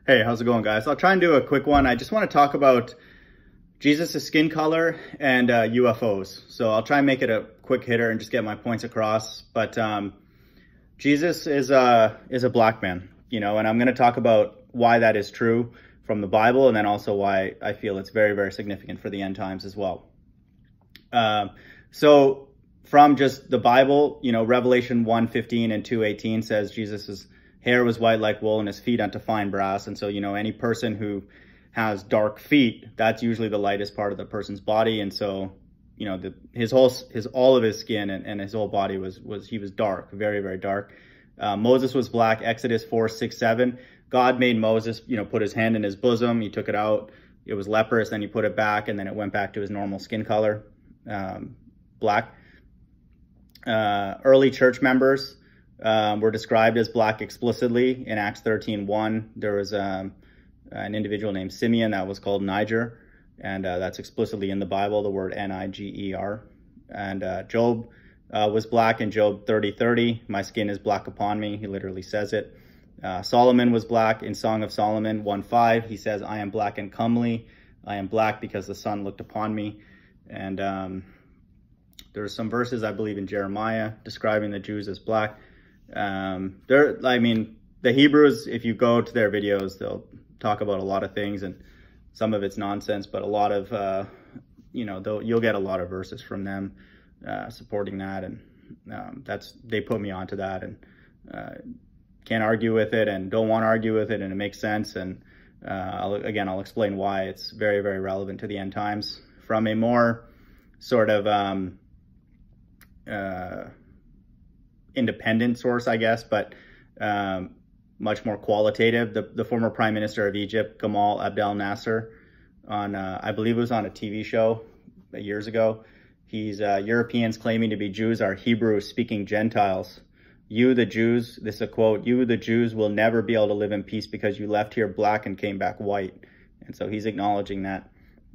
Hey, how's it going, guys? I'll try and do a quick one. I just want to talk about Jesus' skin color and UFOs. So I'll try and make it a quick hitter and just get my points across. But Jesus is a black man, and I'm going to talk about why that is true from the Bible, and then also why I feel it's very, very significant for the end times as well. So from just the Bible, Revelation 1:15 and 2:18 says Jesus's hair was white like wool and his feet unto fine brass. And so, any person who has dark feet, that's usually the lightest part of the person's body. And so, all of his skin and his whole body was dark, very, very dark. Moses was black. Exodus 4:6-7. God made Moses, put his hand in his bosom. He took it out. It was leprous. Then he put it back, and then it went back to his normal skin color, black. Early church members were described as black explicitly. In Acts 13:1, there was an individual named Simeon that was called Niger, and that's explicitly in the Bible, the word Niger. And Job was black in Job 30:30. My skin is black upon me. He literally says it. Solomon was black in Song of Solomon 1:5. He says, I am black and comely. I am black because the sun looked upon me. And there are some verses, I believe, in Jeremiah describing the Jews as black. The Hebrews, if you go to their videos, they'll talk about a lot of things, and some of it's nonsense, but a lot of, you'll get a lot of verses from them supporting that. And they put me onto that, and can't argue with it and don't want to argue with it, and it makes sense. And I'll explain why it's very, very relevant to the end times from a more sort of independent source, I guess, but much more qualitative. The former Prime Minister of Egypt, Gamal Abdel Nasser, on I believe it was on a TV show years ago. He's Europeans claiming to be Jews are Hebrew-speaking Gentiles. You, the Jews, this is a quote, you, the Jews, will never be able to live in peace because you left here black and came back white. And so he's acknowledging that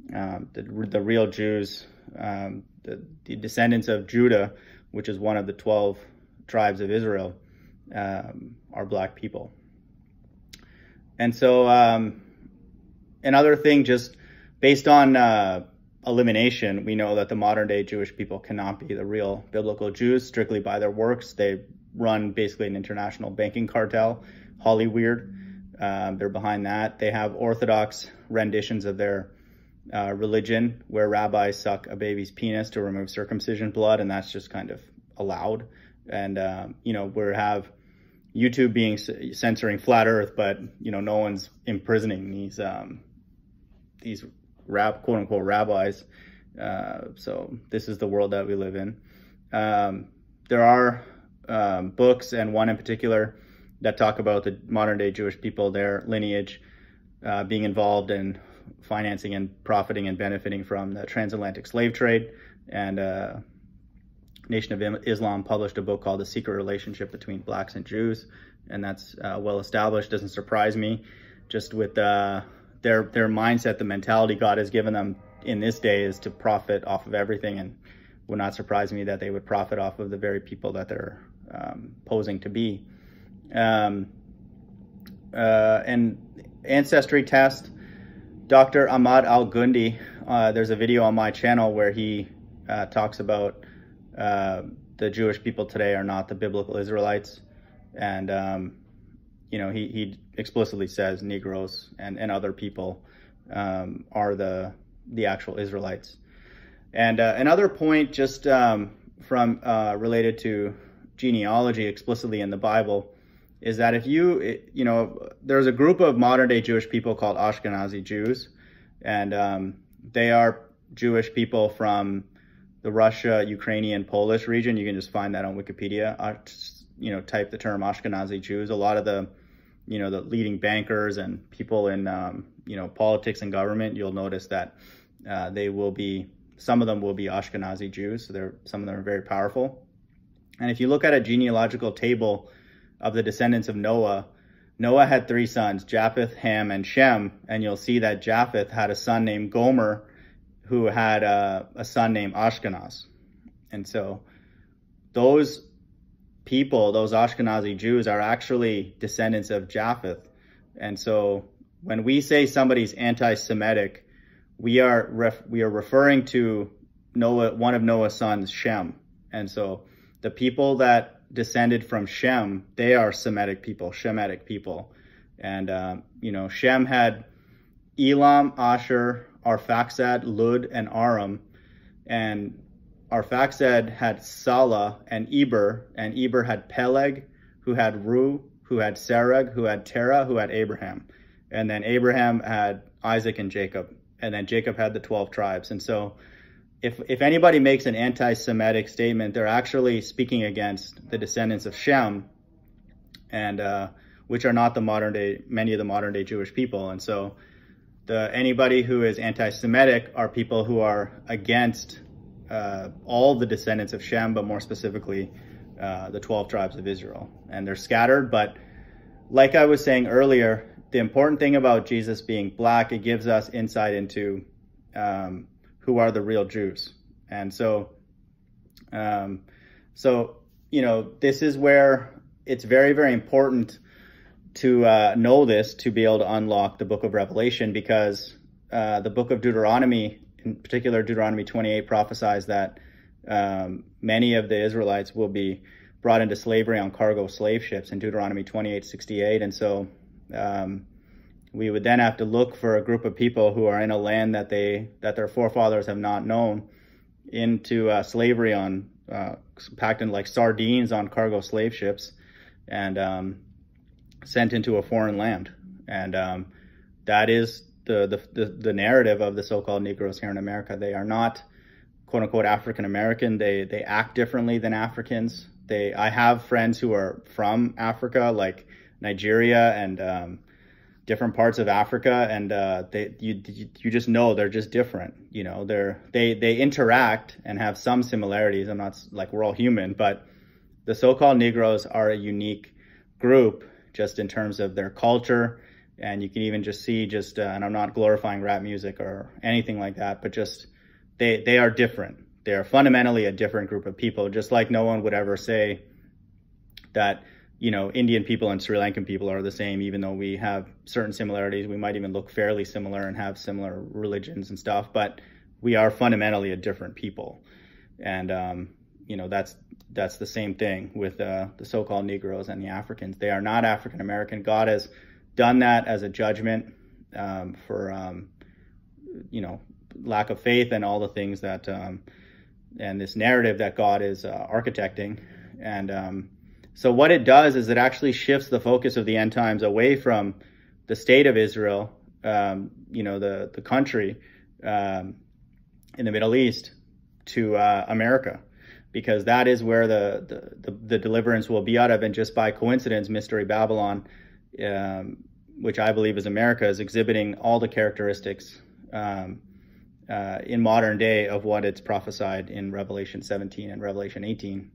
the real Jews, the descendants of Judah, which is one of the 12 tribes of Israel, are black people. And so another thing, just based on elimination, we know that the modern day Jewish people cannot be the real biblical Jews strictly by their works. They run basically an international banking cartel, Hollyweird. They're behind that. They have orthodox renditions of their religion where rabbis suck a baby's penis to remove circumcision blood, and that's just kind of allowed. And we have YouTube being censoring flat earth, but no one's imprisoning these quote unquote rabbis. So this is the world that we live in. There are books, and one in particular that talk about the modern day Jewish people, their lineage, being involved in financing and profiting and benefiting from the transatlantic slave trade. And Nation of Islam published a book called The Secret Relationship Between Blacks and Jews, and that's well established. Doesn't surprise me, just with their mindset, the mentality God has given them in this day is to profit off of everything, and would not surprise me that they would profit off of the very people that they're posing to be. And ancestry test, Dr. Ahmad Al-Gundi, there's a video on my channel where he talks about the Jewish people today are not the biblical Israelites. And, he explicitly says Negroes and other people are the actual Israelites. And another point just from related to genealogy explicitly in the Bible is that if there's a group of modern day Jewish people called Ashkenazi Jews, and they are Jewish people from the Russia, Ukrainian, Polish region. You can just find that on Wikipedia. Type the term Ashkenazi Jews. A lot of the leading bankers and people in, politics and government, you'll notice that some of them will be Ashkenazi Jews. So some of them are very powerful. And if you look at a genealogical table of the descendants of Noah, Noah had 3 sons, Japheth, Ham, and Shem. And you'll see that Japheth had a son named Gomer, who had a son named Ashkenaz. And so those people, those Ashkenazi Jews, are actually descendants of Japheth. And so When we say somebody's anti-Semitic, we are referring to Noah, one of Noah's sons, Shem. And so the people that descended from Shem, they are Semitic people, Shemitic people. And, you know, Shem had Elam, Asher, Arphaxad, Lud, and Aram. And Arphaxad had Salah and Eber had Peleg, who had Ru, who had Serug, who had Terah, who had Abraham. And then Abraham had Isaac and Jacob. And then Jacob had the 12 tribes. And so if anybody makes an anti-Semitic statement, they're actually speaking against the descendants of Shem, and which are not many of the modern day Jewish people. And so anybody who is anti-Semitic are people who are against all the descendants of Shem, but more specifically, the 12 tribes of Israel. And they're scattered, but like I was saying earlier, the important thing about Jesus being black, it gives us insight into who are the real Jews. And so, you know, this is where it's very, very important to know this, to be able to unlock the book of Revelation, because the book of Deuteronomy, in particular Deuteronomy 28, prophesies that many of the Israelites will be brought into slavery on cargo slave ships in Deuteronomy 28:68. And so we would then have to look for a group of people who are in a land that their forefathers have not known, into slavery on packed in like sardines on cargo slave ships, and sent into a foreign land. And that is the narrative of the so-called Negroes here in America. They are not quote unquote African American. They act differently than Africans. I have friends who are from Africa, like Nigeria and different parts of Africa, and you just know they're just different. You know, they interact and have some similarities. I'm not like we're all human, but the so-called Negroes are a unique group just in terms of their culture. And you can even just see and I'm not glorifying rap music or anything like that, but just they are different. They are fundamentally a different group of people, just like no one would ever say that, you know, Indian people and Sri Lankan people are the same, even though we have certain similarities. We might even look fairly similar and have similar religions and stuff, but we are fundamentally a different people. And, you know, that's the same thing with the so-called Negroes and the Africans. They are not African American. God has done that as a judgment for, you know, lack of faith and all the things that, and this narrative that God is architecting. And so what it does is it actually shifts the focus of the end times away from the state of Israel, you know, the country in the Middle East, to America, because that is where the deliverance will be out of. And just by coincidence, Mystery Babylon, which I believe is America, is exhibiting all the characteristics in modern day of what it's prophesied in Revelation 17 and Revelation 18.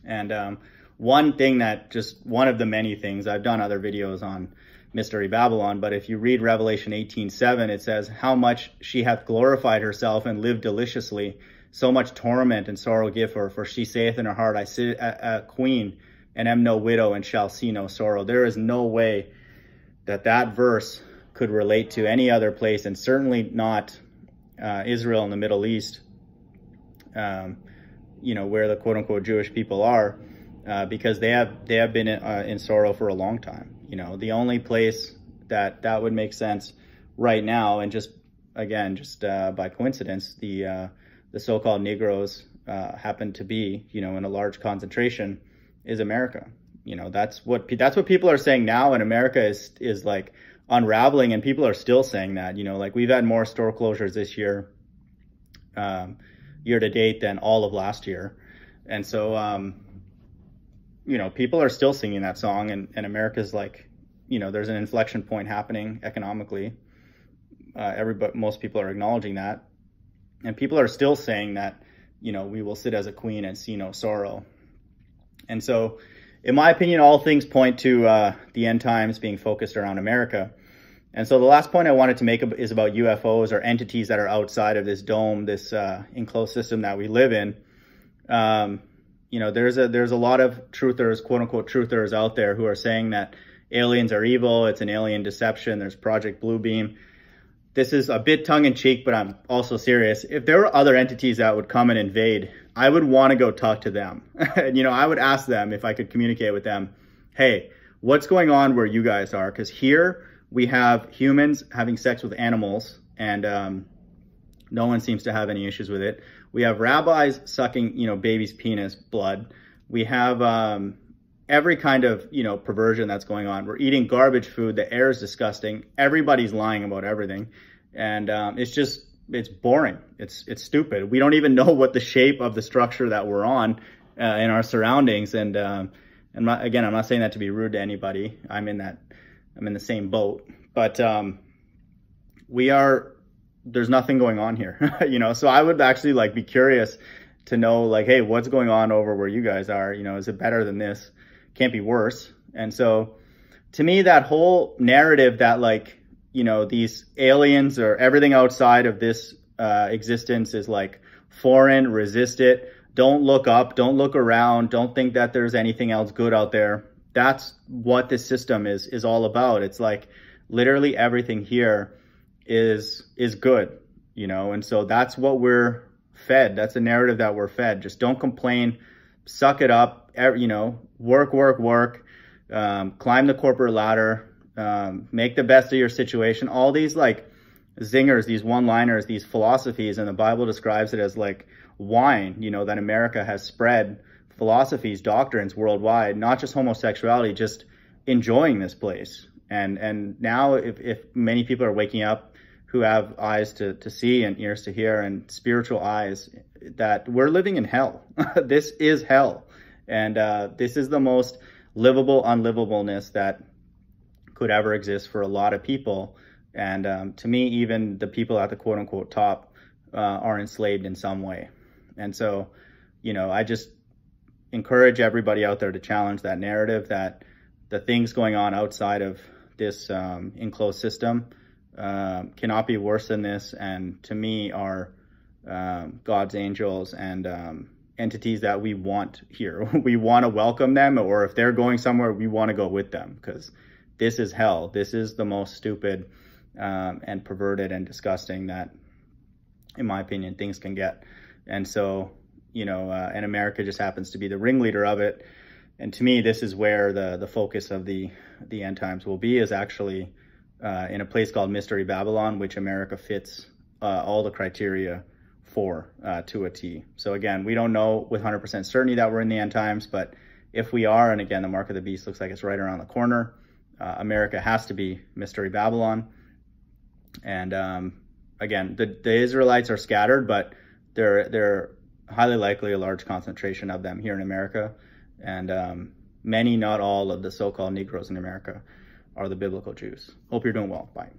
And one thing one of the many things, I've done other videos on Mystery Babylon, but if you read Revelation 18:7, it says, how much she hath glorified herself and lived deliciously, so much torment and sorrow give her, for she saith in her heart, I sit a queen and am no widow and shall see no sorrow. There is no way that verse could relate to any other place, and certainly not Israel and the Middle East, you know, where the quote-unquote Jewish people are, because they have been in sorrow for a long time. You know, the only place that would make sense right now, and just by coincidence, the so-called Negroes happen to be, you know, in a large concentration, is America. You know, that's what people are saying now, and America is like unraveling, and people are still saying that. You know, like we've had more store closures this year, year to date, than all of last year. And so, you know, people are still singing that song, and America's like, you know, there's an inflection point happening economically. Most people are acknowledging that, and people are still saying that, you know, we will sit as a queen and see no sorrow. And so, in my opinion, all things point to the end times being focused around America. And so the last point I wanted to make is about UFOs, or entities that are outside of this dome, this enclosed system that we live in. You know, there's a lot of truthers, quote unquote truthers out there, who are saying that aliens are evil, it's an alien deception, there's Project Bluebeam. This is a bit tongue-in-cheek, but I'm also serious. If there were other entities that would come and invade, I would want to go talk to them. You know, I would ask them if I could communicate with them. Hey, what's going on where you guys are? Because here we have humans having sex with animals, and no one seems to have any issues with it. We have rabbis sucking, you know, baby's penis blood. We have every kind of, you know, perversion that's going on. We're eating garbage food. The air is disgusting. Everybody's lying about everything. And it's boring. It's stupid. We don't even know what the shape of the structure that we're on in our surroundings. And I'm not saying that to be rude to anybody. I'm in the same boat, but there's nothing going on here, you know? So I would actually like be curious to know, like, hey, what's going on over where you guys are? You know, is it better than this? Can't be worse. And so to me, that whole narrative that, like, you know, these aliens or everything outside of this existence is like foreign, resist it, don't look up, don't look around, don't think that there's anything else good out there. That's what this system is all about. It's like literally everything here is good, you know? And so that's what we're fed. That's a narrative that we're fed. Just don't complain, suck it up, you know, work, climb the corporate ladder, make the best of your situation. All these like zingers, these one-liners, these philosophies, and the Bible describes it as like wine, you know, that America has spread philosophies, doctrines worldwide, not just homosexuality, just enjoying this place. And now if many people are waking up who have eyes to see and ears to hear and spiritual eyes, that we're living in hell. This is hell. And this is the most livable unlivableness that could ever exist for a lot of people. And to me, even the people at the quote unquote top are enslaved in some way. And so, you know, I just encourage everybody out there to challenge that narrative that the things going on outside of this enclosed system cannot be worse than this, and to me are God's angels and entities that we want here. We want to welcome them, or if they're going somewhere, we want to go with them, because this is hell. This is the most stupid and perverted and disgusting that, in my opinion, things can get. And so, you know, and America just happens to be the ringleader of it. And to me, this is where the focus of the end times will be, is actually in a place called Mystery Babylon, which America fits all the criteria for to a T. So again, we don't know with 100% certainty that we're in the end times, but if we are, and again, the mark of the beast looks like it's right around the corner, America has to be Mystery Babylon. And again, the Israelites are scattered, but they're highly likely a large concentration of them here in America. And many, not all, of the so-called Negroes in America are the biblical Jews. Hope you're doing well. Bye.